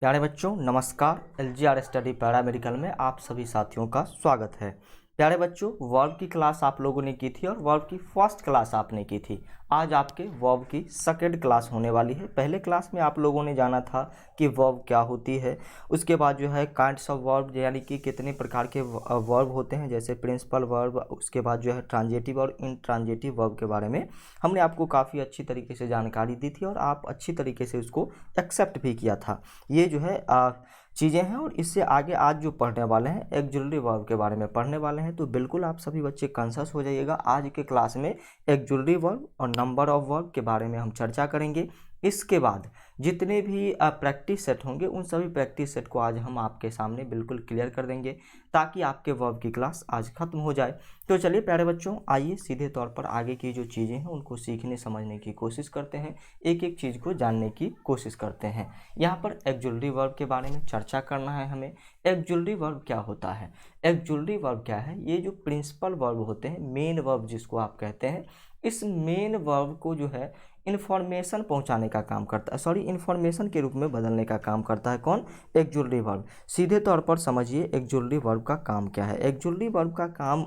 प्यारे बच्चों नमस्कार। LGR स्टडी पैरामेडिकल में आप सभी साथियों का स्वागत है। प्यारे बच्चों, वर्ब की क्लास आप लोगों ने की थी और वर्ब की फर्स्ट क्लास आपने की थी। आज आपके वर्ब की सेकंड क्लास होने वाली है। पहले क्लास में आप लोगों ने जाना था कि वर्ब क्या होती है, उसके बाद जो है काइंड्स ऑफ वर्ब यानी कि कितने प्रकार के वर्ब होते हैं, जैसे प्रिंसिपल वर्ब, उसके बाद जो है ट्रांजिटिव और इंट्रांजिटिव वर्ब के बारे में हमने आपको काफ़ी अच्छी तरीके से जानकारी दी थी और आप अच्छी तरीके से उसको एक्सेप्ट भी किया था। ये जो है चीज़ें हैं और इससे आगे आज जो पढ़ने वाले हैं एक्जुलरी वर्ब के बारे में पढ़ने वाले हैं, तो बिल्कुल आप सभी बच्चे कॉन्शियस हो जाइएगा। आज के क्लास में एक्जुलरी वर्ब और नंबर ऑफ वर्ब के बारे में हम चर्चा करेंगे। इसके बाद जितने भी प्रैक्टिस सेट होंगे उन सभी प्रैक्टिस सेट को आज हम आपके सामने बिल्कुल क्लियर कर देंगे ताकि आपके वर्ब की क्लास आज खत्म हो जाए। तो चलिए प्यारे बच्चों, आइए सीधे तौर पर आगे की जो चीज़ें हैं उनको सीखने समझने की कोशिश करते हैं, एक एक चीज़ को जानने की कोशिश करते हैं। यहाँ पर एक्जुलरी वर्ब के बारे में चर्चा करना है हमें। एक्जुलरी वर्ब क्या होता है? एक्जुलरी वर्ब क्या है? ये जो प्रिंसिपल वर्ब होते हैं, मेन वर्ब जिसको आप कहते हैं, इस मेन वर्ब को जो है इन्फॉर्मेशन पहुंचाने का काम करता है, इन्फॉर्मेशन के रूप में बदलने का काम करता है। कौन? Auxiliary verb. सीधे तौर पर समझिए एक्जुलरी वर्ब का काम क्या है। एक्जुलरी वर्ब का काम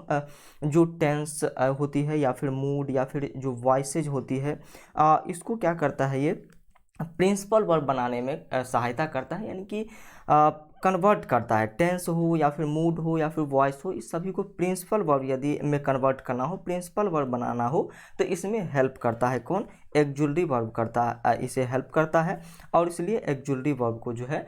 जो टेंस होती है या फिर मूड या फिर जो वॉइसेज होती है, इसको क्या करता है, ये प्रिंसिपल वर्ब बनाने में सहायता करता है, यानी कि कन्वर्ट करता है। टेंस हो या फिर मूड हो या फिर वॉइस हो, इस सभी को प्रिंसिपल वर्ब यदि में कन्वर्ट करना हो, प्रिंसिपल वर्ब बनाना हो, तो इसमें हेल्प करता है कौन? एक्जुलरी वर्ब करता इसे हेल्प करता है और इसलिए एक्जुलरी वर्ब को जो है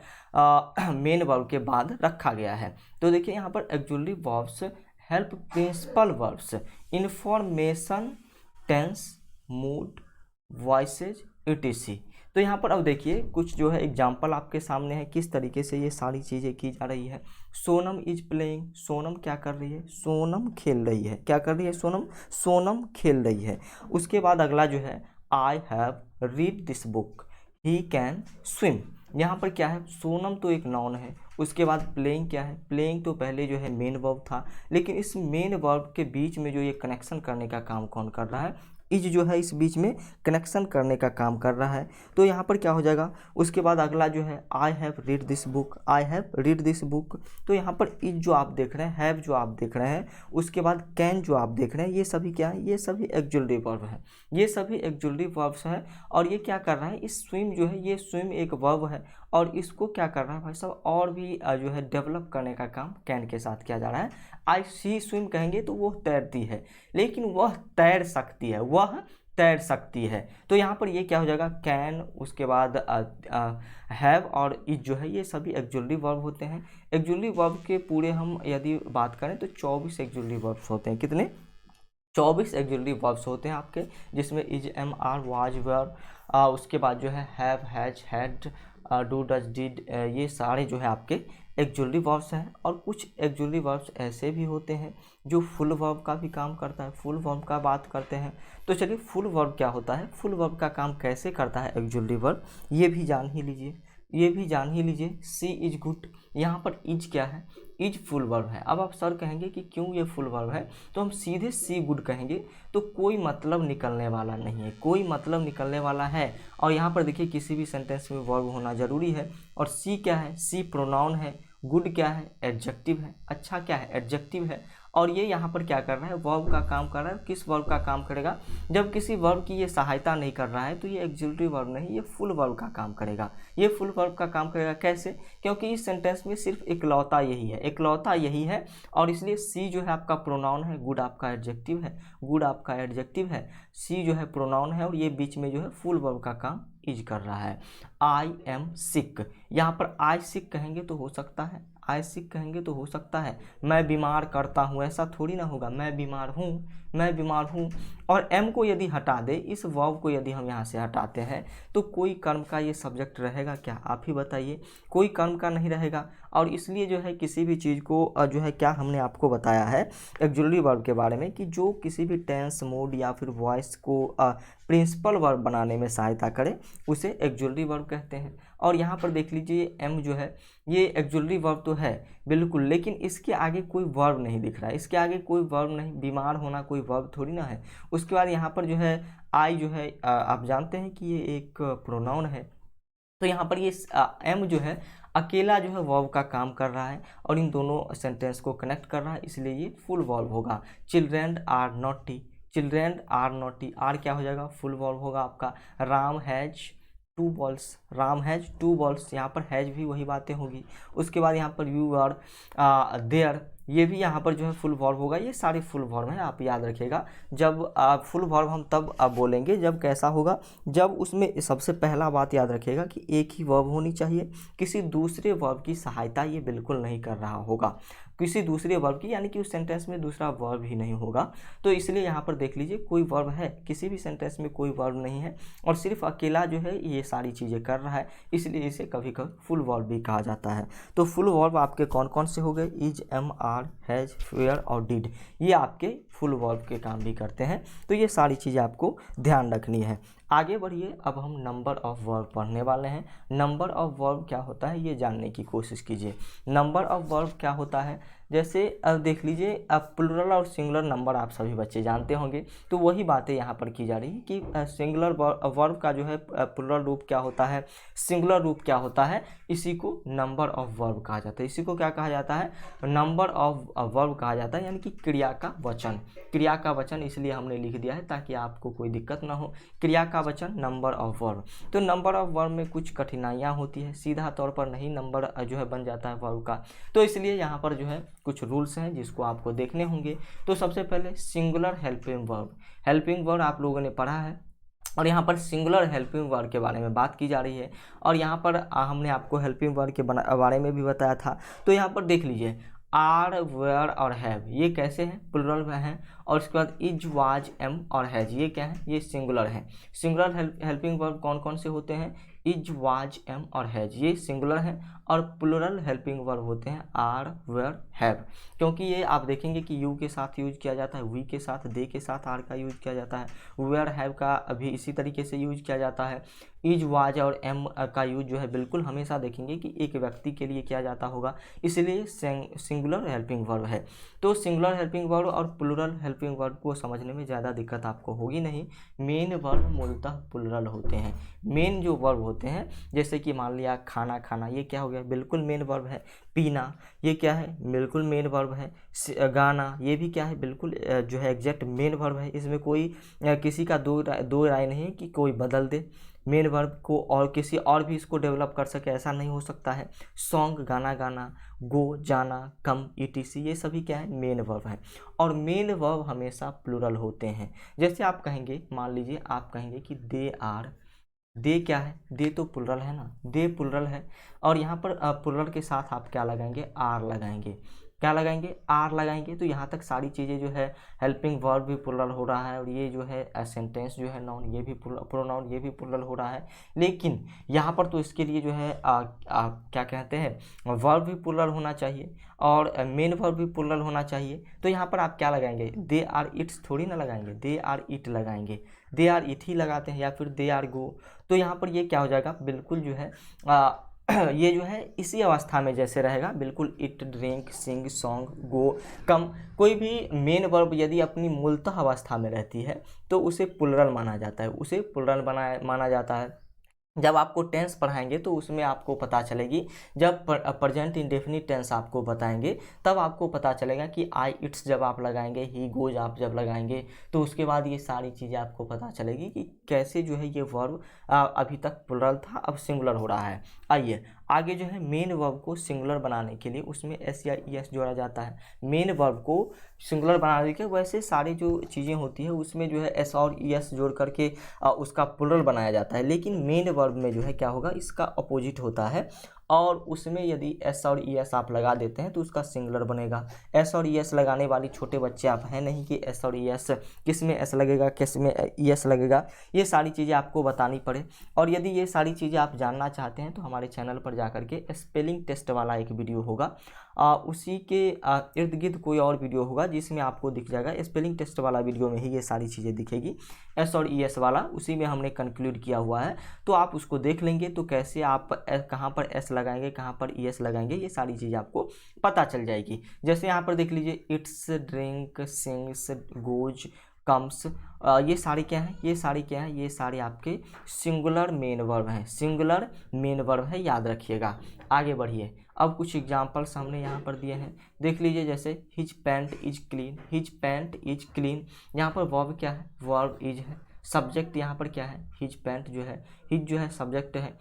मेन वर्ब के बाद रखा गया है। तो देखिए यहाँ पर auxiliary verbs help principal verbs information, tense, mood, voices, etc। तो यहाँ पर अब देखिए कुछ जो है एग्जाम्पल आपके सामने है किस तरीके से ये सारी चीज़ें की जा रही है। सोनम इज प्लेइंग, सोनम क्या कर रही है? सोनम खेल रही है। क्या कर रही है सोनम? सोनम खेल रही है। उसके बाद अगला जो है, I have read this book, he can swim. यहाँ पर क्या है? सोनम तो एक नाउन है, उसके बाद प्लेइंग क्या है? प्लेइंग तो पहले जो है मेन वर्ब था, लेकिन इस मेन वर्ब के बीच में जो ये कनेक्शन करने का काम कौन कर रहा है? इज जो है इस बीच में कनेक्शन करने का काम कर रहा है। तो यहाँ पर क्या हो जाएगा? उसके बाद अगला जो है, I have read this book, I have read this book. तो यहाँ पर इज जो आप देख रहे हैं, हैव जो आप देख रहे हैं, उसके बाद कैन जो आप देख रहे हैं, ये सभी क्या है? ये सभी एक्जुलरी वर्ब है। ये सभी एक्जुलरी वर्ब्स हैं और ये क्या कर रहा है? इस स्विम जो है, ये स्विम एक वर्ब है और इसको क्या कर रहा है भाई साहब, और भी जो है डेवलप करने का काम कैन के साथ किया जा रहा है। आई सी स्विम कहेंगे तो वो तैरती है, लेकिन वह तैर सकती है, वह तैर सकती है। तो यहाँ पर ये क्या हो जाएगा? कैन, उसके बाद हैव और इज जो है, ये सभी एक्जुलरी वर्ब होते हैं। एक्जुलरी वर्ब के पूरे हम यदि बात करें तो 24 एक्जुलरी वर्ब्स होते हैं। कितने? 24 एक्जुलरी वर्ब्स होते हैं आपके, जिसमें is, am, are, was, were, उसके बाद जो है have, has, had, do, does, did, ये सारे जो है आपके एक्जुलरी वर्ब्स हैं। और कुछ एक्जुलरी वर्ब्स ऐसे भी होते हैं जो फुल वर्ब का भी काम करता है। फुल वर्ब का बात करते हैं, तो चलिए फुल वर्ब क्या होता है, फुल वर्ब का काम कैसे करता है एक्जुलरी वर्ब, ये भी जान ही लीजिए, ये भी जान ही लीजिए। सी इज गुड, यहाँ पर इज क्या है? इज फुल वर्ब है। अब आप सर कहेंगे कि क्यों ये फुल वर्ब है, तो हम सीधे सी गुड कहेंगे तो कोई मतलब निकलने वाला नहीं है, कोई मतलब निकलने वाला है। और यहाँ पर देखिए किसी भी सेंटेंस में वर्ब होना जरूरी है। और सी क्या है? सी प्रोनाउन है। गुड क्या है? एडजेक्टिव है। अच्छा क्या है? एडजेक्टिव है। और ये यहाँ पर क्या कर रहा है? वर्ब का काम कर रहा है। किस वर्ब का काम करेगा? जब किसी वर्ब की ये सहायता नहीं कर रहा है तो ये एक्जुलरी वर्ब नहीं, ये फुल वर्ब का काम करेगा। ये फुल वर्ब का काम करेगा कैसे? क्योंकि इस सेंटेंस में सिर्फ इकलौता यही है, इकलौता यही है। और इसलिए सी जो है आपका प्रोनाउन है, गुड आपका एडजेक्टिव है, गुड आपका एडजेक्टिव है, सी जो है प्रोनाउन है और ये बीच में जो है फुल वर्ब का काम इज कर रहा है। आई एम सिक, यहाँ पर आई सिक कहेंगे तो हो सकता है, आई सिक कहेंगे तो हो सकता है मैं बीमार करता हूँ, ऐसा थोड़ी ना होगा, मैं बीमार हूँ, मैं बीमार हूँ। और एम को यदि हटा दे, इस वर्ब को यदि हम यहाँ से हटाते हैं तो कोई कर्म का ये सब्जेक्ट रहेगा क्या? आप ही बताइए, कोई कर्म का नहीं रहेगा। और इसलिए जो है किसी भी चीज़ को जो है क्या हमने आपको बताया है एक्जुलरी वर्ब के बारे में कि जो किसी भी टेंस, मूड या फिर वॉइस को प्रिंसिपल वर्ब बनाने में सहायता करे उसे एक्जुलरी वर्ब कहते हैं। और यहाँ पर देख लीजिए एम जो है ये एक्जुलरी वर्ब तो है बिल्कुल, लेकिन इसके आगे कोई वर्ब नहीं दिख रहा है, इसके आगे कोई वर्ब नहीं, बीमार होना कोई वर्ब थोड़ी ना है। उसके बाद यहाँ पर जो है आई जो है आप जानते हैं कि ये एक प्रोनाउन है, तो यहाँ पर ये एम जो है अकेला जो है वर्ब का काम कर रहा है और इन दोनों सेंटेंस को कनेक्ट कर रहा है, इसलिए ये फुल वर्ब होगा। Children are naughty, children are naughty, are क्या हो जाएगा, फुल वर्ब होगा आपका। Ram has two balls, Ram has two balls, यहाँ पर हैज भी वही बातें होगी। उसके बाद यहाँ पर यू आर देयर, ये भी यहाँ पर जो है फुल वर्ब होगा। ये सारे फुल वर्ब हैं, आप याद रखिएगा। जब फुल वर्ब हम तब बोलेंगे जब कैसा होगा, जब उसमें सबसे पहला बात याद रखिएगा कि एक ही वर्ब होनी चाहिए, किसी दूसरे वर्ब की सहायता ये बिल्कुल नहीं कर रहा होगा, किसी दूसरे वर्ब की, यानी कि उस सेंटेंस में दूसरा वर्ब ही नहीं होगा। तो इसलिए यहाँ पर देख लीजिए कोई वर्ब है, किसी भी सेंटेंस में कोई वर्ब नहीं है और सिर्फ अकेला जो है ये सारी चीज़ें कर रहा है, इसलिए इसे कभी कभी फुल वर्ब भी कहा जाता है। तो फुल वर्ब आपके कौन कौन से हो गए, is, am, are, has, were और डिड, ये आपके फुल वर्ब के काम भी करते हैं। तो ये सारी चीज़ें आपको ध्यान रखनी है। आगे बढ़िए, अब हम नंबर ऑफ वर्ब पढ़ने वाले हैं। नंबर ऑफ वर्ब क्या होता है ये जानने की कोशिश कीजिए। नंबर ऑफ वर्ब क्या होता है, जैसे अब देख लीजिए, अब प्लुरल और सिंगुलर नंबर आप सभी बच्चे जानते होंगे, तो वही बातें यहाँ पर की जा रही है कि सिंगुलर वर्ब का जो है प्लुरल रूप क्या होता है, सिंगुलर रूप क्या होता है, इसी को नंबर ऑफ वर्ब कहा जाता है। इसी को क्या कहा जाता है, नंबर ऑफ वर्ब कहा जाता है, यानी कि क्रिया का वचन। क्रिया का वचन इसलिए हमने लिख दिया है ताकि आपको कोई दिक्कत ना हो। क्रिया का वचन नंबर ऑफ वर्ब। तो नंबर ऑफ वर्ब में कुछ कठिनाइयाँ होती है, सीधा तौर पर नहीं नंबर जो है बन जाता है वर्ब का, तो इसलिए यहाँ पर जो है कुछ रूल्स हैं जिसको आपको देखने होंगे। तो सबसे पहले singular helping verb, helping verb आप लोगों ने पढ़ा है और यहाँ पर सिंगुलर हेल्पिंग वर्ब के बारे में बात की जा रही है और यहाँ पर हमने आपको हेल्पिंग वर्ब के बारे में भी बताया था। तो यहाँ पर देख लीजिए, आर, वेयर और हैव ये कैसे हैं, प्लुरल में हैं। और उसके बाद इज, वाज, एम और हैज ये क्या है, ये सिंगुलर है। सिंगुलर हेल्पिंग वर्ब कौन कौन से होते हैं, इज, वाज, एम और हैज ये सिंगुलर हैं। और प्लुरल हेल्पिंग वर्ब होते हैं आर, वेयर, हैव, क्योंकि ये आप देखेंगे कि यू के साथ यूज किया जाता है, वी के साथ, दे के साथ आर का यूज किया जाता है, वेयर, हैव का भी इसी तरीके से यूज किया जाता है। इज, वाज और एम का यूज जो है बिल्कुल हमेशा देखेंगे कि एक व्यक्ति के लिए किया जाता होगा, इसलिए सिंगुलर हेल्पिंग वर्ब है। तो सिंगुलर हेल्पिंग वर्ब और प्लुरल हेल्पिंग वर्ब को समझने में ज़्यादा दिक्कत आपको होगी नहीं। मेन वर्ब मूलतः प्लुरल होते हैं। मेन जो वर्ब होते हैं, जैसे कि मान लिया खाना खाना, ये क्या हो गया, बिल्कुल मेन वर्ब है। पीना ये क्या है, बिल्कुल मेन वर्ब है। गाना ये भी क्या है, बिल्कुल जो है एग्जैक्ट मेन वर्ब है। इसमें कोई किसी का दो राय नहीं है कि कोई बदल दे मेन वर्ब को और किसी और भी इसको डेवलप कर सके, ऐसा नहीं हो सकता है। सॉन्ग गाना गाना, गो जाना, कम, ईटीसी ये सभी क्या है, मेन वर्ब है। और मेन वर्ब हमेशा प्लुरल होते हैं। जैसे आप कहेंगे, मान लीजिए आप कहेंगे कि दे आर, दे क्या है, दे तो प्लुरल है ना, दे प्लुरल है और यहाँ पर प्लुरल के साथ आप क्या लगाएंगे, आर लगाएंगे। क्या लगाएंगे, आर लगाएंगे। तो यहाँ तक सारी चीज़ें जो है, हेल्पिंग वर्ब भी प्लुरल हो रहा है और ये जो है सेंटेंस जो है नाउन ये भी प्रोनाउन ये भी प्लुरल हो रहा है। लेकिन यहाँ पर तो इसके लिए जो है क्या कहते हैं, वर्ब भी प्लुरल होना चाहिए और मेन वर्ब भी प्लुरल होना चाहिए। तो यहाँ पर आप क्या लगाएंगे, दे आर इट्स थोड़ी ना लगाएंगे, दे आर इट लगाएंगे, दे आर इट ही लगाते हैं या फिर दे आर गो। तो यहाँ पर ये क्या हो जाएगा, बिल्कुल जो है ये जो है इसी अवस्था में जैसे रहेगा, बिल्कुल इट, ड्रिंक, सिंग, सॉन्ग, गो, कम। कोई भी मेन वर्ब यदि अपनी मूलतः अवस्था में रहती है तो उसे प्लुरल माना जाता है, उसे प्लुरल माना जाता है। जब आपको टेंस पढ़ाएंगे तो उसमें आपको पता चलेगी, जब प्रेजेंट इंडेफिनिट टेंस आपको बताएंगे तब आपको पता चलेगा कि आई इट्स जब आप लगाएंगे, ही गोज आप जब लगाएंगे, तो उसके बाद ये सारी चीज़ें आपको पता चलेगी कि कैसे जो है ये वर्ब अभी तक प्लुरल था अब सिंगुलर हो रहा है। आइए आगे जो है, मेन वर्ब को सिंगुलर बनाने के लिए उसमें एस या ई एस जोड़ा जाता है। मेन वर्ब को सिंगुलर बनाने के वैसे सारी जो चीज़ें होती है उसमें जो है एस और ई एस जोड़ करके उसका प्लुरल बनाया जाता है। लेकिन मेन वर्ब में जो है क्या होगा, इसका अपोजिट होता है और उसमें यदि एस और ई एस आप लगा देते हैं तो उसका सिंगुलर बनेगा। एस और ई एस लगाने वाली छोटे बच्चे आप हैं नहीं कि एस और ई एस किस में एस लगेगा किस में ई एस लगेगा, ये सारी चीज़ें आपको बतानी पड़े। और यदि ये सारी चीज़ें आप जानना चाहते हैं तो हमारे चैनल पर जाकर के स्पेलिंग टेस्ट वाला एक वीडियो होगा, उसी के इर्द गिर्द कोई और वीडियो होगा जिसमें आपको दिख जाएगा। स्पेलिंग टेस्ट वाला वीडियो में ही ये सारी चीज़ें दिखेगी, एस और ई एस वाला, उसी में हमने कंक्लूड किया हुआ है। तो आप उसको देख लेंगे तो कैसे आप कहाँ पर एस लगाएंगे कहाँ पर ई एस लगाएंगे ये सारी चीज़ें आपको पता चल जाएगी। जैसे यहाँ पर देख लीजिए, it's, drink, sings, goes, comes, ये सारे क्या हैं, ये सारे क्या हैं, ये सारे आपके सिंगुलर मेन वर्ब हैं, सिंगुलर मेन वर्ब है, याद रखिएगा। आगे बढ़िए, अब कुछ एग्जांपल्स हमने यहाँ पर दिए हैं, देख लीजिए। जैसे his pant is clean, his pant is clean, यहाँ पर वर्ब क्या है, वर्ब इज है। सब्जेक्ट यहाँ पर क्या है, हिज पैंट जो है, हिज जो है सब्जेक्ट है,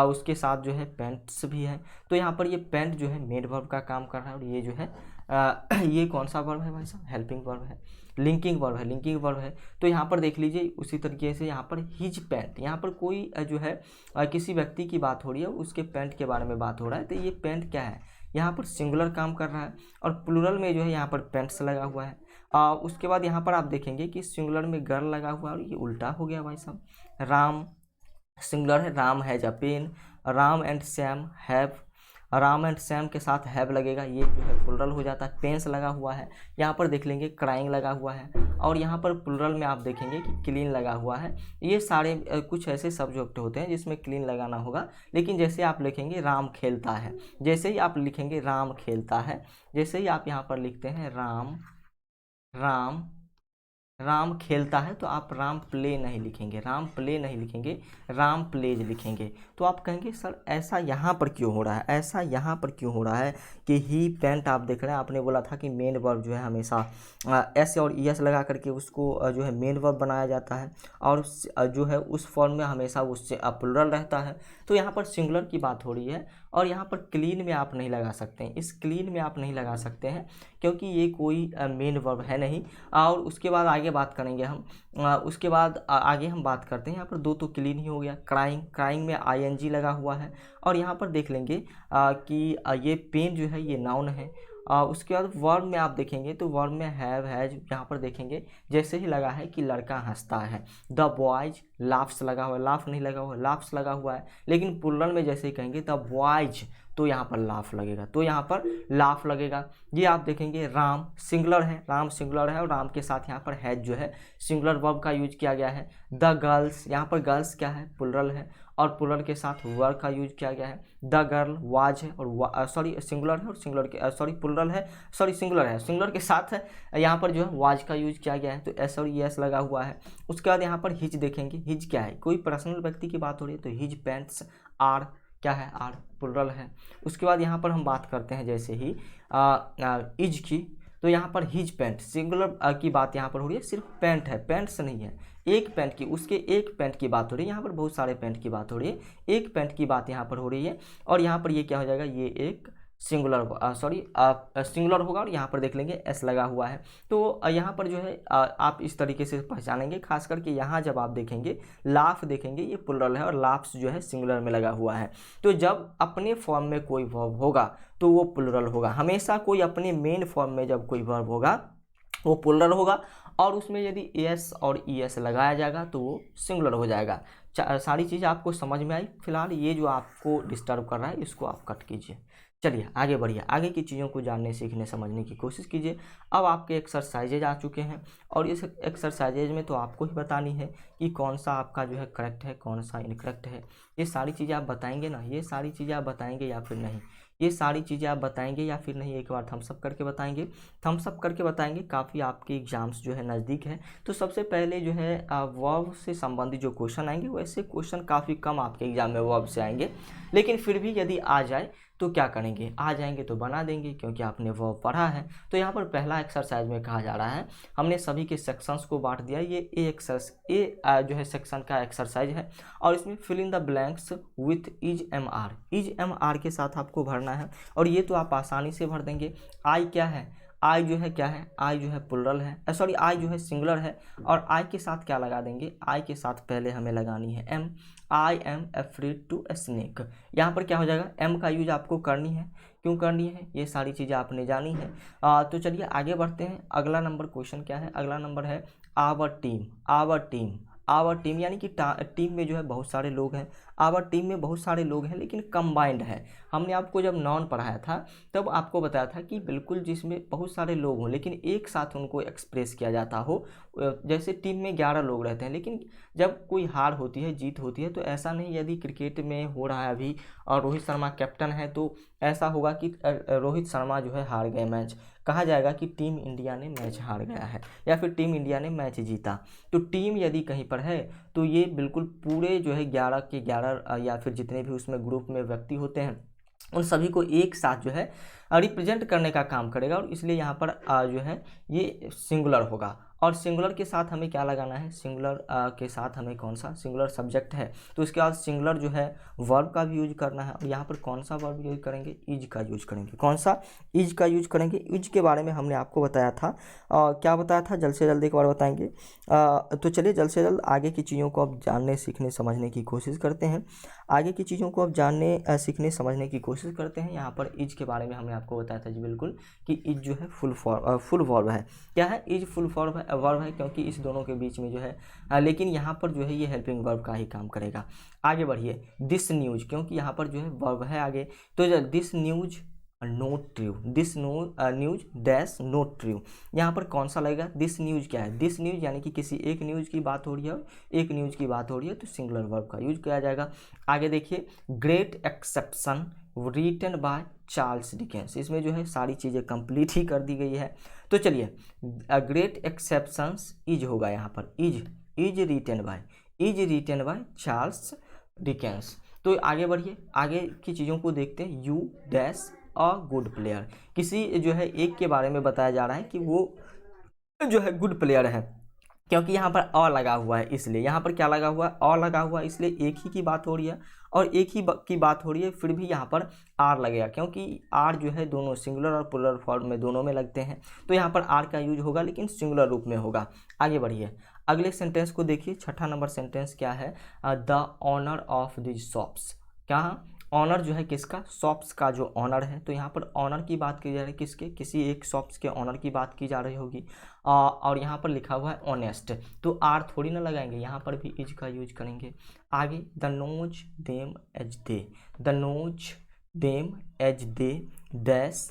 उसके साथ जो है पैंट्स भी है। तो यहाँ पर ये पैंट जो है मेन वर्ब का काम कर रहा है, और ये जो है ये कौन सा वर्ब है भाई साहब, हेल्पिंग वर्ब है, लिंकिंग वर्ब है, लिंकिंग वर्ब है। तो यहाँ पर देख लीजिए उसी तरीके से यहाँ पर हिज पैंट, यहाँ पर कोई जो है किसी व्यक्ति की बात हो रही है, उसके पैंट के बारे में बात हो रहा है, तो ये पैंट क्या है, यहाँ पर सिंगुलर काम कर रहा है, और प्लूरल में जो है यहाँ पर पैंट्स लगा हुआ है। उसके बाद यहाँ पर आप देखेंगे कि सिंगुलर में गर्ल लगा हुआ है, और ये उल्टा हो गया भाई साहब। राम सिंगुलर है, Ram has a pen, Ram and Sam have, Ram and Sam के साथ हैव लगेगा, ये जो है प्लूरल हो जाता है। पेंस लगा हुआ है, यहाँ पर देख लेंगे क्राइंग लगा हुआ है, और यहाँ पर प्लूरल में आप देखेंगे कि क्लीन लगा हुआ है। ये सारे कुछ ऐसे सब्जेक्ट होते हैं जिसमें क्लीन लगाना होगा, लेकिन जैसे आप लिखेंगे राम खेलता है, जैसे ही आप लिखेंगे राम खेलता है, जैसे ही आप यहाँ पर लिखते हैं राम राम राम खेलता है, तो आप राम प्ले नहीं लिखेंगे, राम प्ले नहीं लिखेंगे, राम प्लेज लिखेंगे। तो आप कहेंगे सर ऐसा यहाँ पर क्यों हो रहा है, ऐसा यहाँ पर क्यों हो रहा है कि ही पेंट, आप देख रहे हैं आपने बोला था कि मेन वर्ब जो है हमेशा एस और ई एस लगा करके उसको जो है मेन वर्ब बनाया जाता है, और जो है उस फॉर्म में हमेशा उससे प्लूरल रहता है। तो यहाँ पर सिंगुलर की बात हो रही है, और यहाँ पर क्लीन में आप नहीं लगा सकते हैं, इस क्लीन में आप नहीं लगा सकते हैं क्योंकि ये कोई मेन वर्ब है नहीं। और उसके बाद आगे बात करेंगे हम, उसके बाद आगे हम बात करते हैं, यहाँ पर दो तो क्लीन ही हो गया। क्राइंग, क्राइंग में आईएनजी लगा हुआ है, और यहाँ पर देख लेंगे कि ये पेन जो है ये नाउन है। उसके बाद वर्ब में आप देखेंगे तो वर्ब में हैव हैज यहाँ पर देखेंगे जैसे ही लगा है कि लड़का हंसता है। द बॉयज लाफ्स लगा हुआ है, लाफ नहीं लगा हुआ है, लाफ्स लगा हुआ है, लेकिन प्लूरल में जैसे ही कहेंगे द बॉयज तो यहाँ पर लाफ लगेगा, तो यहाँ पर लाफ लगेगा। ये आप देखेंगे राम सिंगुलर है, राम सिंगुलर है, और राम के साथ यहाँ पर हैज जो है सिंगुलर वर्ब का यूज किया गया है। द गर्ल्स, यहाँ पर गर्ल्स क्या है, प्लूरल है, और प्लूरल के साथ वर का यूज किया गया है। द गर्ल वाज है, और सॉरी सिंगुलर है, और सिंगुलर के सॉरी प्लूरल है, सॉरी सिंगुलर है, सिंगुलर के साथ है यहाँ पर जो है वाज का यूज किया गया है, तो एस और एस लगा हुआ है। उसके बाद यहाँ पर हिज देखेंगे, हिज क्या है, कोई पर्सनल व्यक्ति की बात हो रही है, तो हिज पैंट्स आर क्या है, आर प्लूरल है। उसके बाद यहाँ पर हम बात करते हैं जैसे ही इज की, तो यहाँ पर हिज पैंट सिंगुलर की बात यहाँ पर हो रही है, सिर्फ पैंट है, पैंट्स नहीं है, एक पैंट की, उसके एक पैंट की बात हो रही है, यहाँ पर बहुत सारे पैंट की बात हो रही है, एक पैंट की बात यहाँ पर हो रही है। और यहाँ पर ये क्या हो जाएगा, ये एक सिंगुलर सिंगुलर होगा, और यहाँ पर देख लेंगे एस लगा हुआ है। तो यहाँ पर जो है आप इस तरीके से पहचानेंगे, खास करके यहाँ जब आप देखेंगे लाफ देखेंगे ये प्लूरल है, और लाफ्स जो है सिंगुलर में लगा हुआ है। तो जब अपने फॉर्म में कोई वर्ब होगा तो वो प्लूरल होगा, हमेशा कोई अपने मेन फॉर्म में जब कोई वर्ब होगा वो प्लूरल होगा, और उसमें यदि एस और ई एस लगाया जाएगा तो वो सिंगुलर हो जाएगा। सारी चीज़ें आपको समझ में आई। फिलहाल ये जो आपको डिस्टर्ब कर रहा है इसको आप कट कीजिए। चलिए आगे बढ़िए, आगे की चीज़ों को जानने सीखने समझने की कोशिश कीजिए। अब आपके एक्सरसाइजेज आ चुके हैं, और इस एक्सरसाइजेज में तो आपको ही बतानी है कि कौन सा आपका जो है करेक्ट है, कौन सा इनकरेक्ट है। ये सारी चीज़ें आप बताएंगे ना, ये सारी चीज़ें आप बताएंगे या फिर नहीं, ये सारी चीज़ें आप बताएंगे या फिर नहीं, एक बार थम्स अप करके बताएंगे। थम्स अप करके बताएंगे, काफ़ी आपके एग्जाम्स जो है नज़दीक है। तो सबसे पहले जो है वर्ब से संबंधित जो क्वेश्चन आएंगे, वैसे क्वेश्चन काफ़ी कम आपके एग्जाम में वर्ब से आएंगे, लेकिन फिर भी यदि आ जाए तो क्या करेंगे, आ जाएंगे तो बना देंगे, क्योंकि आपने वर्ब पढ़ा है। तो यहाँ पर पहला एक्सरसाइज में कहा जा रहा है, हमने सभी के सेक्शंस को बांट दिया। ये जो है सेक्शन का एक्सरसाइज है, और इसमें fill in the blanks with is am are, is am are के साथ आपको भरना है, और ये तो आप आसानी से भर देंगे। आई क्या है, आई जो है क्या है, आई जो है प्लूरल है, सॉरी आई जो है सिंगुलर है, और आई के साथ क्या लगा देंगे, आई के साथ पहले हमें लगानी है am. I am afraid to a snake, यहाँ पर क्या हो जाएगा, एम का यूज आपको करनी है। क्यों करनी है, ये सारी चीज़ें आपने जानी है। तो चलिए आगे बढ़ते हैं। अगला नंबर क्वेश्चन क्या है, अगला नंबर है our team. Our team, our team यानी कि टीम में जो है बहुत सारे लोग हैं। आवर टीम में बहुत सारे लोग हैं लेकिन कंबाइंड है। हमने आपको जब नॉन पढ़ाया था तब आपको बताया था कि बिल्कुल जिसमें बहुत सारे लोग हों लेकिन एक साथ उनको एक्सप्रेस किया जाता हो। जैसे टीम में 11 लोग रहते हैं लेकिन जब कोई हार होती है, जीत होती है, तो ऐसा नहीं यदि क्रिकेट में हो रहा है अभी और रोहित शर्मा कैप्टन है तो ऐसा होगा कि रोहित शर्मा जो है हार गए मैच, कहा जाएगा कि टीम इंडिया ने मैच हार गया है या फिर टीम इंडिया ने मैच जीता। तो टीम यदि कहीं पर है तो ये बिल्कुल पूरे जो है 11 के 11 या फिर जितने भी उसमें ग्रुप में व्यक्ति होते हैं उन सभी को एक साथ जो है रिप्रेजेंट करने का काम करेगा, और इसलिए यहाँ पर जो है ये सिंगुलर होगा। और सिंगुलर के साथ हमें क्या लगाना है, सिंगुलर के साथ हमें कौन सा, सिंगुलर सब्जेक्ट है तो उसके बाद सिंगुलर जो है वर्ब का भी यूज करना है। और यहाँ पर कौन सा वर्ब यूज करेंगे, इज का यूज करेंगे। कौन सा, इज का यूज करेंगे। इज के बारे में हमने आपको बताया था, क्या बताया था, जल्द से जल्द एक बार बताएंगे। तो चलिए जल्द से जल्द आगे की चीज़ों को अब जानने सीखने समझने की कोशिश करते हैं। आगे की चीज़ों को अब जानने सीखने समझने की कोशिश करते हैं। यहाँ पर इज के बारे में हमने आपको बताया था जी बिल्कुल कि इज जो है फुल वर्ब है। क्या है, इज फुल वर्ब है क्योंकि इस दोनों के बीच में जो है लेकिन यहाँ पर जो है ये हेल्पिंग वर्ब का ही काम करेगा। आगे बढ़िए, दिस न्यूज, क्योंकि यहाँ पर जो है वर्ब है आगे, तो this news note true, this news dash note true, यहाँ पर कौन सा लगेगा, दिस न्यूज क्या है, दिस न्यूज यानी कि किसी एक न्यूज की बात हो रही है, एक न्यूज की बात हो रही है तो सिंगुलर वर्ब का यूज किया जाएगा। आगे देखिए, great exception written by Charles Dickens, इसमें जो है सारी चीज़ें कंप्लीट ही कर दी गई है। तो चलिए, ग्रेट एक्सेप्शंस इज होगा यहाँ पर, is written by Charles Dickens. तो आगे बढ़िए, आगे की चीज़ों को देखते हैं। You dash a good player, किसी जो है एक के बारे में बताया जा रहा है कि वो जो है गुड प्लेयर है, क्योंकि यहाँ पर अ लगा हुआ है इसलिए, यहाँ पर क्या लगा हुआ है, अ लगा हुआ है इसलिए एक ही की बात हो रही है और एक ही की बात हो रही है, फिर भी यहाँ पर आर लगेगा क्योंकि आर जो है दोनों सिंगुलर और प्लुरल फॉर्म में दोनों में लगते हैं, तो यहाँ पर आर का यूज होगा लेकिन सिंगुलर रूप में होगा। आगे बढ़िए, अगले सेंटेंस को देखिए, छठा नंबर सेंटेंस क्या है, the owner of the shops, क्या ऑनर जो है किसका, शॉप्स का जो ऑनर है, तो यहाँ पर ऑनर की बात की जा रही है किसके, किसी एक शॉप्स के ऑनर की बात की जा रही होगी। और यहाँ पर लिखा हुआ है ऑनेस्ट, तो आर थोड़ी ना लगाएंगे, यहाँ पर भी इज का यूज करेंगे। आगे, the knows them as they, the knows them as they dash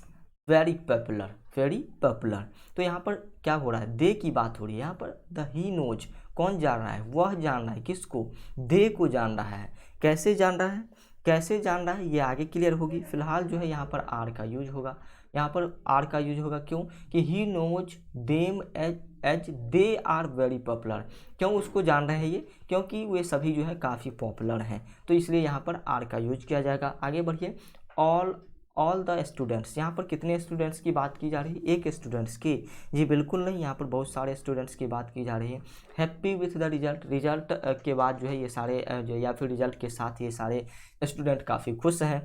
very popular, तो यहाँ पर क्या हो रहा है, दे की बात हो रही है, यहाँ पर द ही नोज, कौन जान रहा है, वह जान रहा है, किसको, दे को जान रहा है। कैसे जान रहा है, कैसे जान रहा है ये आगे क्लियर होगी। फिलहाल जो है यहाँ पर आर का यूज होगा, यहाँ पर आर का यूज होगा, क्यों कि he knows them as they are very popular, क्यों उसको जान रहे हैं ये, क्योंकि वे सभी जो है काफ़ी पॉपुलर हैं, तो इसलिए यहाँ पर आर का यूज किया जाएगा। आगे बढ़िए, ऑल द स्टूडेंट्स, यहाँ पर कितने स्टूडेंट्स की बात की जा रही है, एक स्टूडेंट्स की, जी बिल्कुल नहीं, यहाँ पर बहुत सारे स्टूडेंट्स की बात की जा रही है। हैप्पी विथ द रिजल्ट के बाद जो है ये सारे या फिर रिजल्ट के साथ ये सारे स्टूडेंट काफ़ी खुश हैं,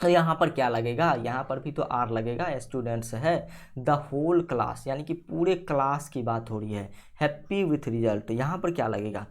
तो यहाँ पर क्या लगेगा, यहाँ पर भी तो आर लगेगा, स्टूडेंट्स है। द होल क्लास, यानी कि पूरे क्लास की बात हो रही है, हैप्पी विथ रिजल्ट, यहाँ पर क्या लगेगा,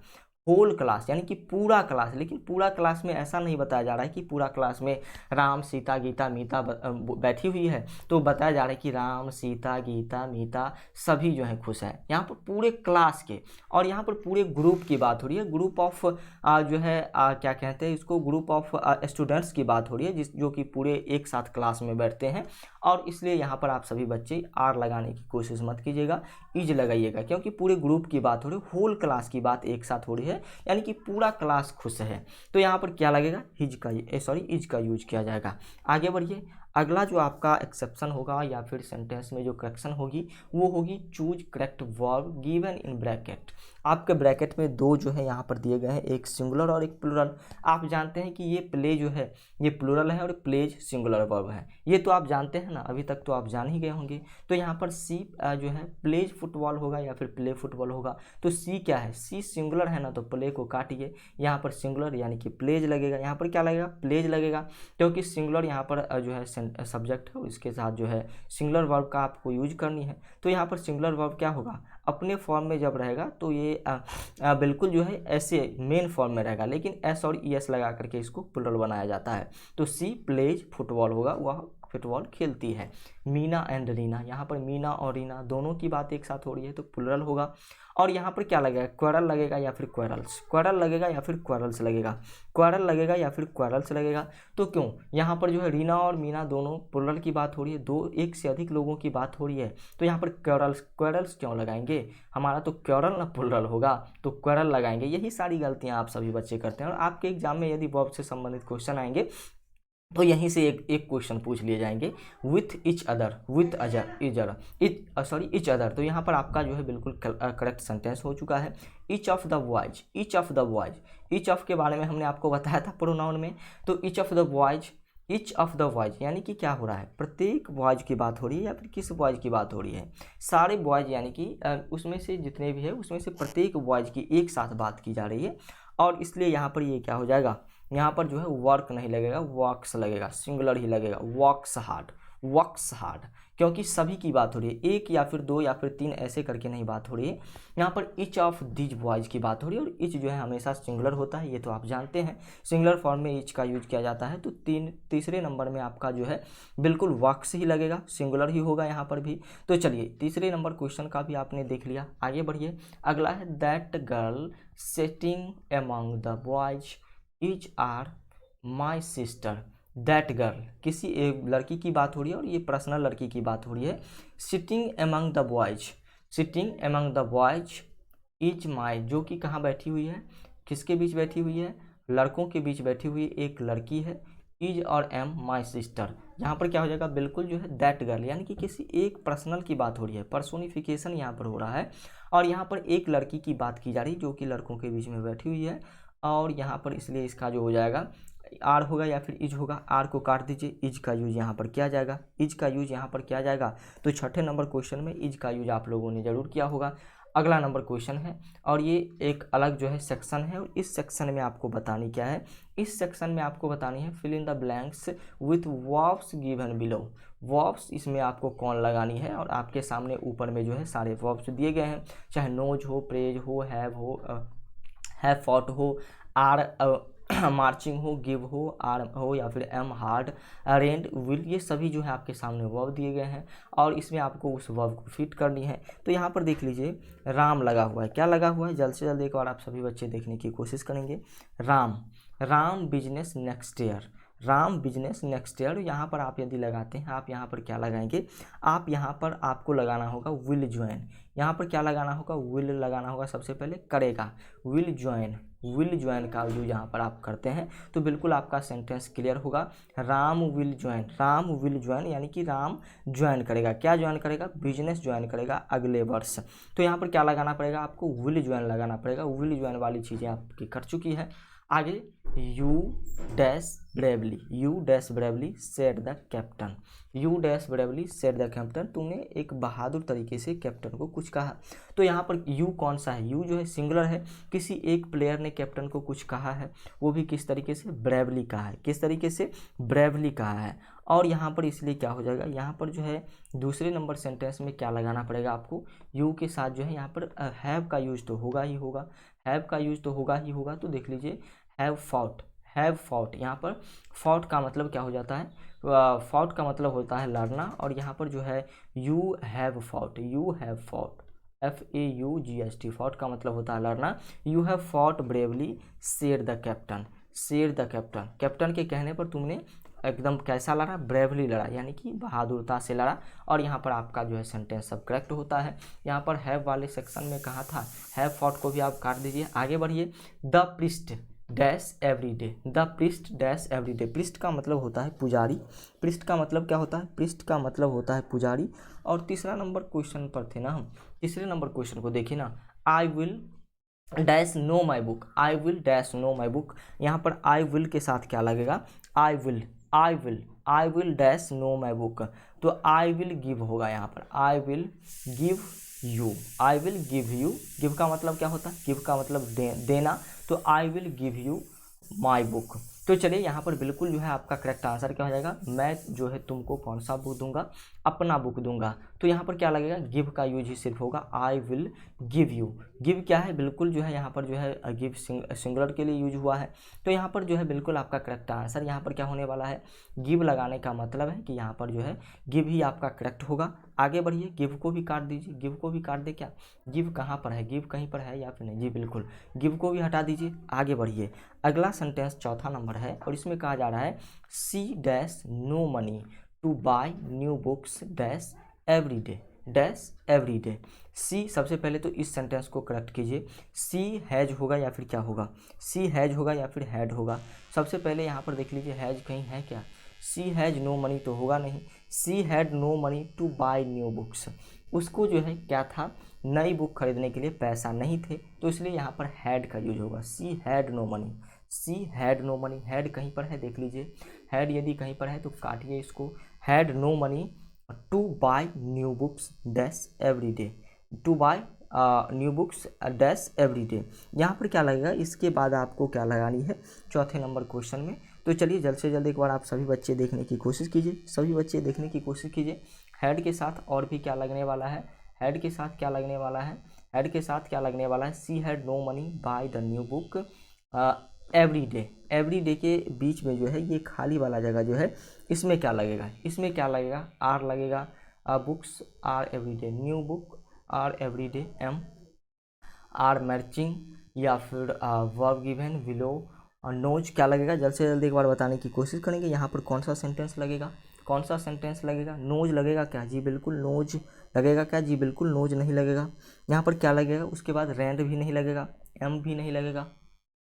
होल क्लास यानी कि पूरा क्लास, लेकिन पूरा क्लास में ऐसा नहीं बताया जा रहा है कि पूरा क्लास में राम सीता गीता मीता बैठी हुई है, तो बताया जा रहा है कि राम सीता गीता मीता सभी जो है खुश है, यहाँ पर पूरे क्लास के। और यहाँ पर पूरे ग्रुप की बात हो रही है, ग्रुप ऑफ जो है क्या कहते हैं इसको, ग्रुप ऑफ स्टूडेंट्स की बात हो रही है जो कि पूरे एक साथ क्लास में बैठते हैं, और इसलिए यहाँ पर आप सभी बच्चे आर लगाने की कोशिश मत कीजिएगा, इज लगाइएगा, क्योंकि पूरे ग्रुप की बात हो रही है, होल क्लास की बात एक साथ हो रही है, यानी कि पूरा क्लास खुश है, तो यहाँ पर क्या लगेगा, इज का यूज किया जाएगा। आगे बढ़िए, अगला जो आपका एक्सेप्शन होगा या फिर सेंटेंस में जो करेक्शन होगी वो होगी choose correct verb given in bracket. आपके ब्रैकेट में दो जो है यहाँ पर दिए गए हैं, एक सिंगुलर और एक प्लुरल। आप जानते हैं कि ये प्ले जो है ये प्लुरल है और प्लेज सिंगुलर वर्ब है, ये तो आप जानते हैं ना, अभी तक तो आप जान ही गए होंगे। तो यहाँ पर सी जो है प्लेज फुटबॉल होगा या फिर प्ले फुटबॉल होगा, तो सी क्या है, सी सिंगुलर है ना, तो प्ले को काटिए, यहाँ पर सिंगुलर यानी कि प्लेज लगेगा, यहाँ पर क्या लगेगा, प्लेज लगेगा, क्योंकि सिंगुलर यहाँ पर जो है सब्जेक्ट है, इसके साथ जो है सिंगुलर वर्ब का आपको यूज करनी है। तो यहाँ पर सिंगुलर वर्ब क्या होगा, अपने फॉर्म में जब रहेगा तो ये बिल्कुल जो है ऐसे मेन फॉर्म में रहेगा, लेकिन एस और ई एस लगा करके इसको प्लुरल बनाया जाता है। तो सी प्लेज फुटबॉल होगा, वह फुटबॉल खेलती है। मीना एंड रीना, यहाँ पर मीना और रीना दोनों की बात एक साथ हो रही है तो प्लुरल होगा। और यहाँ पर क्या लगेगा, क्वेरल लगेगा या फिर क्वेरल्स, क्वेरल लगेगा या फिर क्वेरल्स लगेगा, क्वेरल लगेगा या फिर क्वेरल्स लगेगा। तो क्यों, यहाँ पर जो है रीना और मीना दोनों प्लुरल की बात हो रही है, दो एक से अधिक लोगों की बात हो रही है, तो यहाँ पर क्वेरल्स क्वेरल्स क्यों लगाएंगे, हमारा तो क्वेरल ना प्लुरल होगा, तो क्वेरल लगाएंगे। यही सारी गलतियाँ आप सभी बच्चे करते हैं। और आपके एग्जाम में यदि वर्ब से संबंधित क्वेश्चन आएंगे तो यहीं से एक क्वेश्चन पूछ लिए जाएंगे, विथ इच अदर, विथ अजर इजर इच अदर, तो यहाँ पर आपका जो है बिल्कुल करेक्ट सेंटेंस हो चुका है। Each of the boys, each of the boys, each of के बारे में हमने आपको बताया था प्रोनाउन में, तो each of the boys, each of the boys यानी कि क्या हो रहा है, प्रत्येक बॉयज की बात हो रही है या फिर किस बॉयज की बात हो रही है, सारे बॉयज यानी कि उसमें से जितने भी है उसमें से प्रत्येक बॉयज की एक साथ बात की जा रही है। और इसलिए यहाँ पर ये क्या हो जाएगा, यहाँ पर जो है वर्क नहीं लगेगा, वॉक्स लगेगा, सिंगुलर ही लगेगा, वॉक्स हार्ड, वॉक्स हार्ड, क्योंकि सभी की बात हो रही है, एक या फिर दो या फिर तीन ऐसे करके नहीं बात हो रही है। यहाँ पर ईच ऑफ दीज बॉयज की बात हो रही है, और ईच जो है हमेशा सिंगुलर होता है, ये तो आप जानते हैं, सिंगुलर फॉर्म में ईच का यूज किया जाता है। तो तीसरे नंबर में आपका जो है बिल्कुल वॉक्स ही लगेगा, सिंगुलर ही होगा यहाँ पर भी। तो चलिए तीसरे नंबर क्वेश्चन का भी आपने देख लिया, आगे बढ़िए। अगला है that girl sitting among the boys is are my sister. That girl, किसी एक लड़की की बात हो रही है और ये पर्सनल लड़की की बात हो रही है। Sitting among the boys, sitting among the boys is my, जो कि कहाँ बैठी हुई है, किसके बीच बैठी हुई है, लड़कों के बीच बैठी हुई एक लड़की है। इज और एम माई सिस्टर, यहाँ पर क्या हो जाएगा, बिल्कुल जो है दैट गर्ल, यानी कि किसी एक पर्सनल की बात हो रही है, पर्सोनिफिकेशन यहाँ पर हो रहा है, और यहाँ पर एक लड़की की बात की जा रही है जो कि लड़कों के बीच में बैठी हुई है। और यहाँ पर इसलिए इसका जो हो जाएगा आर होगा या फिर इज होगा, आर को काट दीजिए, इज का यूज यहाँ पर किया जाएगा, इज का यूज यहाँ पर किया जाएगा। तो छठे नंबर क्वेश्चन में इज का यूज आप लोगों ने जरूर किया होगा। अगला नंबर क्वेश्चन है, और ये एक अलग जो है सेक्शन है, और इस सेक्शन में आपको बतानी क्या है, इस सेक्शन में आपको बतानी है fill in the blanks with verbs given below. Verbs इसमें आपको कौन लगानी है, और आपके सामने ऊपर में जो है सारे वर्ब्स दिए गए हैं, चाहे नोज हो, प्रेज हो, हैव फॉट हो, आर मार्चिंग हो, गिव हो, आर हो, या फिर एम हार्ड, रेंट, विल, ये सभी जो है आपके सामने वर्ब दिए गए हैं, और इसमें आपको उस वर्ब को फिट करनी है। तो यहाँ पर देख लीजिए राम लगा हुआ है, क्या लगा हुआ है, जल्द से जल्द एक बार आप सभी बच्चे देखने की कोशिश करेंगे। Ram, Ram business next year, Ram business next year, यहाँ पर आप यदि लगाते हैं, आप यहाँ पर क्या लगाएंगे, आप यहाँ पर आपको लगाना होगा विल ज्वाइन, यहाँ पर क्या लगाना होगा, विल लगाना होगा, सबसे पहले करेगा, विल ज्वाइन, विल ज्वाइन का यूज यहाँ पर आप करते हैं तो बिल्कुल आपका सेंटेंस क्लियर होगा। Ram will join, Ram will join यानी कि राम ज्वाइन करेगा, क्या ज्वाइन करेगा, बिजनेस ज्वाइन करेगा अगले वर्ष। तो यहाँ पर क्या लगाना पड़ेगा, आपको विल ज्वाइन लगाना पड़ेगा, विल ज्वाइन वाली चीज़ें आपकी कर चुकी है। आगे you dash bravely, you dash bravely said the captain, you dash bravely said the captain, तुमने एक बहादुर तरीके से कैप्टन को कुछ कहा। तो यहाँ पर यू कौन सा है, यू जो है सिंगुलर है, किसी एक प्लेयर ने कैप्टन को कुछ कहा है, वो भी किस तरीके से, ब्रेवली कहा है, किस तरीके से, ब्रेवली कहा है। और यहाँ पर इसलिए क्या हो जाएगा, यहाँ पर जो है दूसरे नंबर सेंटेंस में क्या लगाना पड़ेगा आपको, यू के साथ जो है यहाँ पर हैव का यूज तो होगा ही होगा, हैव का यूज तो होगा ही होगा। तो देख लीजिए हैव फॉट, हैव फॉट, यहाँ पर फॉट का मतलब क्या हो जाता है, फॉट का मतलब होता है लड़ना, और यहाँ पर जो है you have fought, you have fought, FAUGST, fought का मतलब होता है लड़ना। You have fought bravely said the captain, said the captain, captain के कहने पर तुमने एकदम कैसा लड़ा, ब्रेवली लड़ा, यानी कि बहादुरता से लड़ा। और यहाँ पर आपका जो है सेंटेंस सब करेक्ट होता है। यहाँ पर हैव वाले सेक्शन में कहा था, हैव फॉट को भी आप काट दीजिए। आगे बढ़िए, the priest dash everyday, the priest dash everyday, priest का मतलब होता है पुजारी, प्रिस्ट का मतलब क्या होता है, प्रिस्ट का मतलब होता है पुजारी। और तीसरा नंबर क्वेश्चन पर थे ना हम, तीसरे नंबर क्वेश्चन को देखिए ना, I will dash know my book, I will dash know my book, यहाँ पर आई विल के साथ क्या लगेगा, I will, I will, I will dash know my book, तो आई विल गिव होगा यहाँ पर, I will give you, I will give you, give का मतलब क्या होता है, गिव का मतलब देना, तो I will give you my book. तो चलिए यहाँ पर बिल्कुल जो है आपका करेक्ट आंसर क्या हो जाएगा, मैं जो है तुमको कौन सा बुक दूंगा, अपना बुक दूंगा। तो यहाँ पर क्या लगेगा, गिव का यूज ही सिर्फ होगा, I will give you. Give क्या है, बिल्कुल जो है यहाँ पर जो है गिव सिंगुलर के लिए यूज हुआ है। तो यहाँ पर जो है बिल्कुल आपका करेक्ट आंसर यहाँ पर क्या होने वाला है, गिव लगाने का मतलब है कि यहाँ पर जो है गिव ही आपका करेक्ट होगा। आगे बढ़िए, गिव को भी काट दीजिए, गिव को भी काट दे क्या, गिव कहाँ पर है, गिव कहीं पर है या फिर नहीं, जी बिल्कुल, गिव को भी हटा दीजिए। आगे बढ़िए, अगला सेंटेंस चौथा नंबर है और इसमें कहा जा रहा है C dash no money to buy new books dash every day, dash every day. C, सबसे पहले तो इस सेंटेंस को करेक्ट कीजिए, सी हैज होगा या फिर क्या होगा, सी हैज होगा या फिर हैड होगा। सबसे पहले यहाँ पर देख लीजिए, हैज कहीं है क्या, सी हैज नो मनी तो होगा नहीं, she had no money to buy new books, उसको जो है क्या था, नई बुक खरीदने के लिए पैसा नहीं थे, तो इसलिए यहाँ पर हैड का यूज होगा, she had no money, she had no money. Had कहीं पर है देख लीजिए, हैड यदि कहीं पर है तो काटिए इसको, had no money to buy new books dash every day, to buy new books dash every day. यहाँ पर क्या लगेगा, इसके बाद आपको क्या लगानी है चौथे नंबर क्वेश्चन में। तो चलिए जल्द से जल्द एक बार आप सभी बच्चे देखने की कोशिश कीजिए, सभी बच्चे देखने की कोशिश कीजिए। हैड के साथ और भी क्या लगने वाला है, हैड के साथ क्या लगने वाला है, हैड के साथ क्या लगने वाला है, she had no money buy the new book every day. Every day के बीच में जो है ये खाली वाला जगह जो है, इसमें क्या लगेगा, इसमें क्या लगेगा, आर लगेगा, books are every day, new book are every day, am are matching या फिर वर्ब गिवन बिलो नोज क्या लगेगा, जल्द से जल्द एक बार बताने की कोशिश करेंगे। यहाँ पर कौन सा सेंटेंस लगेगा, कौन सा सेंटेंस लगेगा, नोज लगेगा क्या, जी बिल्कुल नोज लगेगा क्या, जी बिल्कुल नोज नहीं लगेगा। यहाँ पर क्या लगेगा, उसके बाद रैंड भी नहीं लगेगा, एम भी नहीं लगेगा,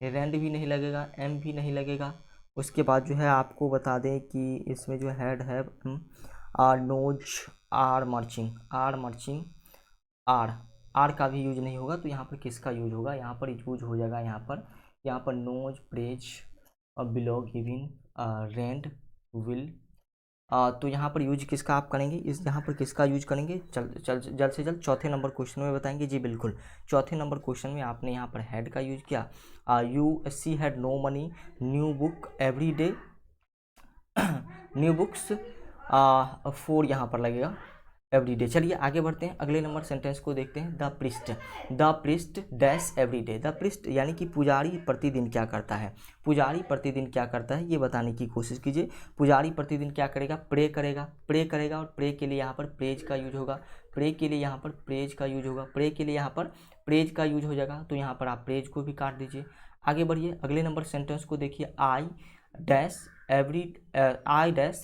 रैंड भी नहीं लगेगा, एम भी नहीं लगेगा। उसके बाद जो है आपको बता दें कि इसमें जो हैड है नोज आर मर्चिंग, आर मर्चिंग, आर का भी यूज नहीं होगा, तो यहाँ पर किसका यूज होगा, यहाँ पर यूज हो जाएगा यहाँ पर नोज प्रेज और बिलो गिविंग रेंट विल। तो यहाँ पर यूज किसका आप करेंगे, इस यहाँ पर किसका यूज करेंगे, जल्द से जल्द चौथे नंबर क्वेश्चन में बताएंगे, जी बिल्कुल चौथे नंबर क्वेश्चन में आपने यहाँ पर हैड का यूज किया, you see had no money new book every day, new books for यहाँ पर लगेगा एवरी डे। चलिए आगे बढ़ते हैं, अगले नंबर सेंटेंस को देखते हैं, the priest dash every day, the priest यानी कि पुजारी प्रतिदिन क्या करता है, पुजारी प्रतिदिन क्या करता है ये बताने की कोशिश कीजिए। पुजारी प्रतिदिन क्या करेगा, प्रे करेगा, प्रे करेगा, और प्रे के लिए यहाँ पर प्रेज का यूज होगा, प्रे के लिए यहाँ पर प्रेज का यूज होगा, प्रे के लिए यहाँ पर प्रेज का यूज हो जाएगा, तो यहाँ पर आप प्रेज को भी काट दीजिए। आगे बढ़िए, अगले नंबर सेंटेंस को देखिए, I dash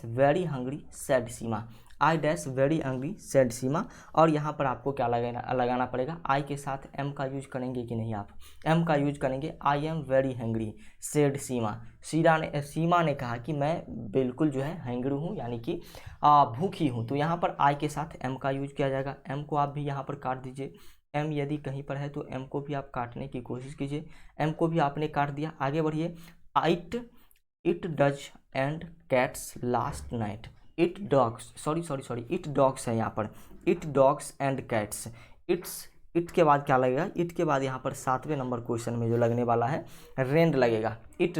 very hungry said Seema, I dash very hungry said Seema. और यहाँ पर आपको क्या लगाना पड़ेगा, आई के साथ एम का यूज करेंगे कि नहीं, आप एम का यूज करेंगे, I am very hungry said Seema. Seema ने कहा कि मैं बिल्कुल जो है हैंग्री हूँ, यानी कि भूखी हूँ, तो यहाँ पर आई के साथ एम का यूज किया जाएगा, एम को आप भी यहाँ पर काट दीजिए, एम यदि कहीं पर है तो एम को भी आप काटने की कोशिश कीजिए, एम को भी आपने काट दिया। आगे बढ़िए, it does and cats last night, it dogs it dogs है यहाँ पर, it dogs and cats, it के बाद क्या लगेगा, इट के बाद यहाँ पर सातवें नंबर क्वेश्चन में जो लगने वाला है रेंड लगेगा, it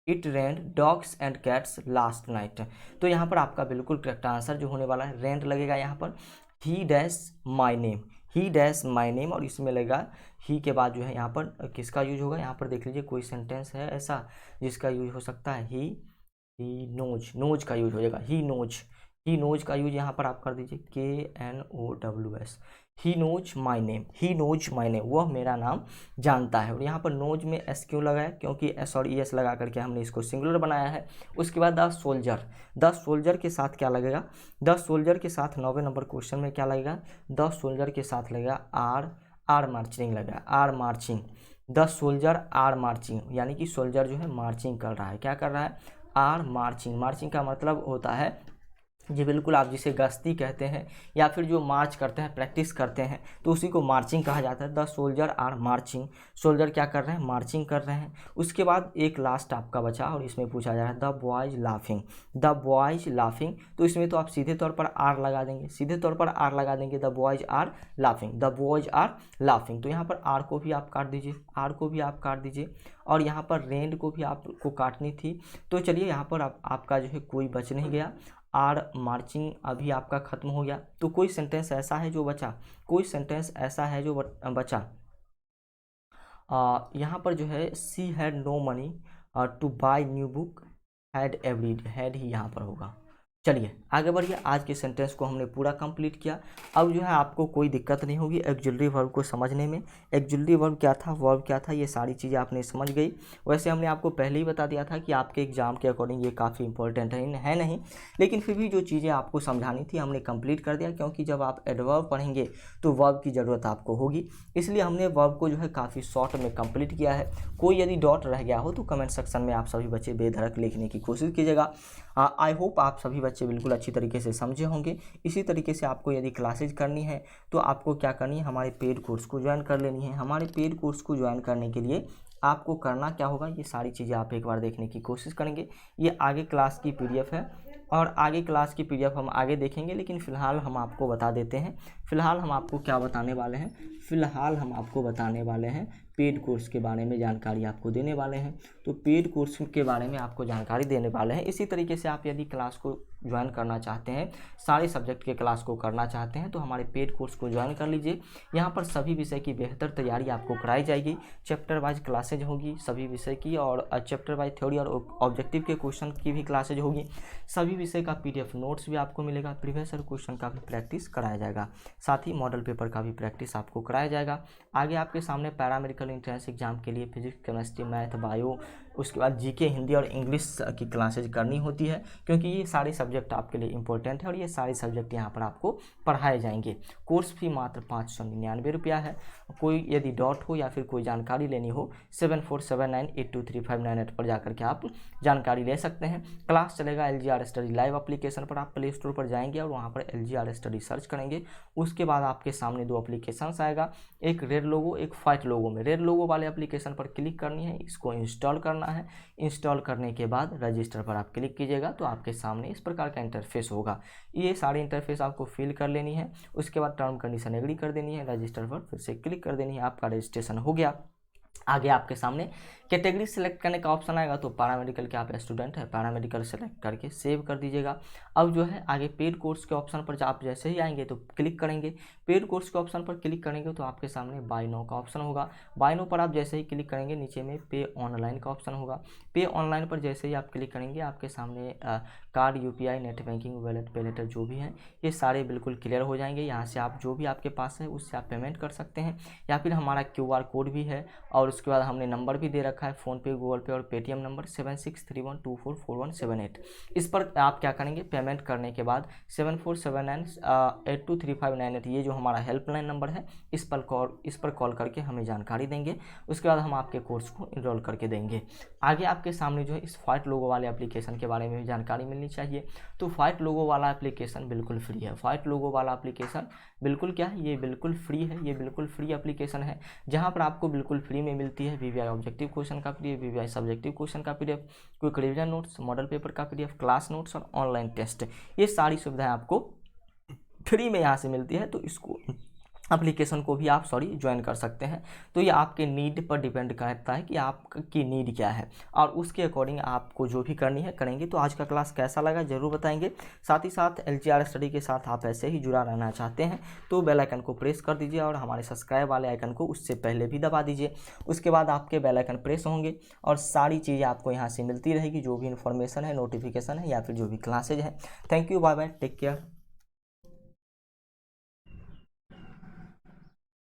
red dogs and cats last night. तो यहाँ पर आपका बिल्कुल करेक्ट आंसर जो होने वाला है रेंड लगेगा यहाँ पर, ही dash my name, he dash my name, और इसमें लगेगा ही के बाद जो है यहाँ पर किसका यूज होगा, यहाँ पर देख लीजिए कोई सेंटेंस है ऐसा जिसका यूज हो सकता है, ही नोज का यूज हो जाएगा, ही नोज का यूज यहाँ पर आप कर दीजिए, KNOWS, he knows my name, वह मेरा नाम जानता है। और यहाँ पर नोज में एस क्यों लगा है, क्योंकि एस और ES लगा करके हमने इसको सिंगुलर बनाया है। उसके बाद द सोल्जर के साथ क्या लगेगा, द सोल्जर के साथ 9वें नंबर क्वेश्चन में क्या लगेगा, द सोल्जर के साथ लगेगा आर मार्चिंग लगेगा, are marching, the soldier are marching, यानी कि सोल्जर जो है मार्चिंग कर रहा है, क्या कर रहा है, आर मार्चिंग। मार्चिंग का मतलब होता है जी बिल्कुल आप जिसे गश्ती कहते हैं या फिर जो मार्च करते हैं, प्रैक्टिस करते हैं, तो उसी को मार्चिंग कहा जाता है। The soldier are marching, soldier क्या कर रहे हैं, मार्चिंग कर रहे हैं। उसके बाद एक लास्ट आपका बचा और इसमें पूछा जा रहा है द बॉयज लाफिंग, तो इसमें तो आप सीधे तौर पर आर लगा देंगे, द बॉयज आर लाफिंग, तो यहाँ पर आर को भी आप काट दीजिए, और यहाँ पर रेंड को भी आपको काटनी थी। तो चलिए यहाँ पर आपका जो है कोई बच नहीं गया, आर मार्चिंग अभी आपका ख़त्म हो गया। तो कोई सेंटेंस ऐसा है जो बचा, कोई सेंटेंस ऐसा है जो बचा। यहाँ पर जो है she had no money to buy new book, had every, had ही यहाँ पर होगा। चलिए आगे बढ़िए, आज के सेंटेंस को हमने पूरा कंप्लीट किया। अब जो है आपको कोई दिक्कत नहीं होगी ऑक्सिलरी वर्ब को समझने में। ऑक्सिलरी वर्ब क्या था, वर्ब क्या था, ये सारी चीज़ें आपने समझ गई। वैसे हमने आपको पहले ही बता दिया था कि आपके एग्जाम के अकॉर्डिंग ये काफ़ी इंपॉर्टेंट है नहीं, लेकिन फिर भी जो चीज़ें आपको समझानी थी हमने कंप्लीट कर दिया, क्योंकि जब आप एडवर्ब पढ़ेंगे तो वर्ब की ज़रूरत आपको होगी, इसलिए हमने वर्ब को जो है काफ़ी शॉर्ट में कंप्लीट किया है। कोई यदि डॉट रह गया हो तो कमेंट सेक्शन में आप सभी बच्चे बेधड़क लिखने की कोशिश कीजिएगा। आई होप आप सभी बच्चे बिल्कुल अच्छी तरीके से समझे होंगे। इसी तरीके से आपको यदि क्लासेज करनी है तो आपको क्या करनी है, हमारे पेड कोर्स को ज्वाइन कर लेनी है। हमारे पेड कोर्स को ज्वाइन करने के लिए आपको करना क्या होगा, ये सारी चीज़ें आप एक बार देखने की कोशिश करेंगे। ये आगे क्लास की पीडीएफ है और आगे क्लास की पीडीएफ हम आगे देखेंगे, लेकिन फ़िलहाल हम आपको बता देते हैं। फ़िलहाल हम आपको क्या बताने वाले हैं, फ़िलहाल हम आपको बताने वाले हैं पेड कोर्स के बारे में जानकारी आपको देने वाले हैं। तो पेड कोर्स के बारे में आपको जानकारी देने वाले हैं। इसी तरीके से आप यदि क्लास को ज्वाइन करना चाहते हैं, सारे सब्जेक्ट के क्लास को करना चाहते हैं, तो हमारे पेड कोर्स को ज्वाइन कर लीजिए। यहाँ पर सभी विषय की बेहतर तैयारी आपको कराई जाएगी। चैप्टर वाइज क्लासेज होगी सभी विषय की, और चैप्टर वाइज थ्योरी और ऑब्जेक्टिव के क्वेश्चन की भी क्लासेज होगी। सभी विषय का पीडीएफ नोट्स भी आपको मिलेगा। प्रीवियस ईयर क्वेश्चन का भी प्रैक्टिस कराया जाएगा, साथ ही मॉडल पेपर का भी प्रैक्टिस आपको कराया जाएगा। आगे आपके सामने पैरामेडिकल एंट्रेंस एग्जाम के लिए फिजिक्स, केमिस्ट्री, मैथ, बायो, उसके बाद जीके, हिंदी और इंग्लिश की क्लासेज करनी होती है, क्योंकि ये सारे सब्जेक्ट आपके लिए इंपॉर्टेंट है और ये सारे सब्जेक्ट यहाँ पर आपको पढ़ाए जाएंगे। कोर्स फी मात्र 599 रुपया है। कोई यदि डाउट हो या फिर कोई जानकारी लेनी हो 7479823598 पर जाकर के आप जानकारी ले सकते हैं। क्लास चलेगा LGR स्टडी लाइव एप्लीकेशन पर। आप प्ले स्टोर पर जाएंगे और वहाँ पर LGR स्टडी सर्च करेंगे। उसके बाद आपके सामने दो एप्लीकेशंस आएगा, एक रेड लोगो, एक व्हाइट लोगो में। रेड लोगो वाले एप्लीकेशन पर क्लिक करनी है, इसको इंस्टॉल करना है। इंस्टॉल करने के बाद रजिस्टर पर आप क्लिक कीजिएगा तो आपके सामने इस प्रकार का इंटरफेस होगा। ये सारी इंटरफेस आपको फिल कर लेनी है। उसके बाद टर्म कंडीशन एग्री कर देनी है, रजिस्टर पर फिर से क्लिक कर देनी है। आपका रजिस्ट्रेशन हो गया। आगे आपके सामने कैटेगरी सेलेक्ट करने का ऑप्शन आएगा, तो पैरामेडिकल के आप स्टूडेंट हैं, पैरामेडिकल सेलेक्ट करके सेव कर दीजिएगा। अब जो है आगे पेड कोर्स के ऑप्शन पर आप जैसे ही आएंगे तो क्लिक करेंगे। पेड कोर्स के ऑप्शन पर क्लिक करेंगे तो आपके सामने बाय नाउ का ऑप्शन होगा। बाय नाउ पर आप जैसे ही क्लिक करेंगे नीचे में पे ऑनलाइन का ऑप्शन होगा। पे ऑनलाइन पर जैसे ही आप क्लिक करेंगे आपके सामने card, UPI, net banking, wallet, पे लेटर जो भी हैं ये सारे बिल्कुल क्लियर हो जाएंगे। यहाँ से आप जो भी आपके पास है उससे आप पेमेंट कर सकते हैं, या फिर हमारा QR कोड भी है और उसके बाद हमने नंबर भी दे रखा है, फ़ोनपे, गूगल पे और पेटीएम नंबर 7631244178। इस पर आप क्या करेंगे, पेमेंट करने के बाद 7479823598 ये जो हमारा हेल्पलाइन नंबर है इस पर कॉल करके हमें जानकारी देंगे। उसके बाद हम आपके कोर्स को इनरोल करके देंगे। आगे आपके सामने जो है इस व्हाइट लोगो वाले एप्लीकेशन के बारे में भी जानकारी मिलनी चाहिए। तो व्हाइट लोगो वाला एप्लीकेशन बिल्कुल फ्री है। व्हाइट लोगो वाला एप्लीकेशन बिल्कुल क्या है, ये बिल्कुल फ्री है। ये बिल्कुल फ्री एप्लीकेशन है जहाँ पर आपको बिल्कुल फ्री में मिलती है VVI ऑब्जेक्टिव क्वेश्चन का PDF, VVI सब्जेक्टिव क्वेश्चन का PDF, quick revision notes, model paper का PDF, क्लास नोट्स और ऑनलाइन टेस्ट। ये सारी सुविधाएं आपको फ्री में यहाँ से मिलती है। तो इसको एप्लीकेशन को भी आप ज्वाइन कर सकते हैं। तो ये आपके नीड पर डिपेंड करता है कि आपकी नीड क्या है और उसके अकॉर्डिंग आपको जो भी करनी है करेंगे। तो आज का क्लास कैसा लगा ज़रूर बताएंगे। साथ ही साथ LGR स्टडी के साथ आप ऐसे ही जुड़ा रहना चाहते हैं तो बेल आइकन को प्रेस कर दीजिए और हमारे सब्सक्राइब वाले आइकन को उससे पहले भी दबा दीजिए। उसके बाद आपके बेल आइकन प्रेस होंगे और सारी चीज़ें आपको यहाँ से मिलती रहेगी, जो भी इन्फॉर्मेशन है, नोटिफिकेशन है या फिर जो भी क्लासेज है। Thank you, bye bye, take care.